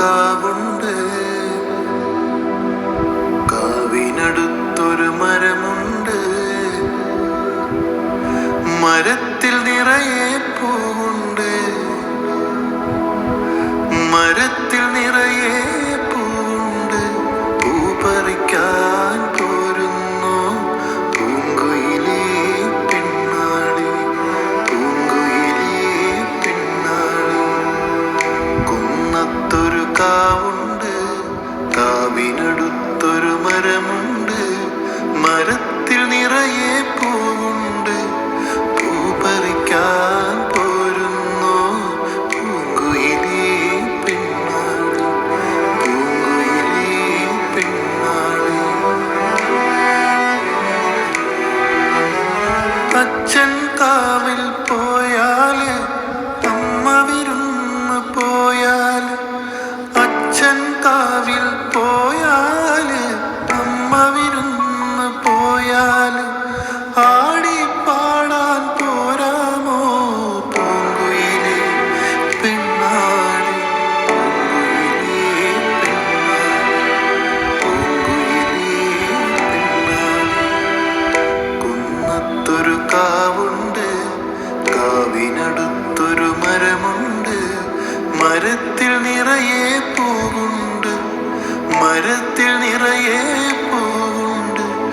കാവുണ്ട്, കാവിനടുത്തൊരു മരമുണ്ട്. മരത്തിൽ നിറയെ പൂവുണ്ട്, മരത്തിൽ നിറയെ പൂവുണ്ട്. പൂ പറിക്കാൻ പോരുന്നു പൂങ്കുയിലേ പെണ്ണാളി, പൂങ്കുയിലേ പെണ്ണാളി. കുന്നത്തൊരു കാവുണ്ട്, കാവിനടുത്തൊരു മരമുണ്ട്. മരത്തിൽ നിറയെ പൂവുണ്ട്, പൂ പറിക്കാൻ പോരുന്നു പൂങ്കുയിലേ പെണ്ണാളി, പൂങ്കുയിലേ പെണ്ണാളി. അച്ഛൻ കാവിൽ പോയാല് അമ്മ വിരുന്ന് പോയാല്, അച്ഛൻ കാവിൽ പോയാല് അമ്മ വിരുന്ന് പോയാല് ആടിപ്പാടാൻ പോരാമോ പൂങ്കുയിലേ പെണ്ണാളി, പൂങ്കുയിലേ പെണ്ണാളി, പൂങ്കുയിലേ പെണ്ണാളി. കുന്നത്തൊരു കാവുണ്ട്, കാവിനടുത്തൊരു മരമുണ്ട്. മരത്തിൽ നിറയെ പൂവുണ്ട്, മരത്തിൽ നിറയെ പൂ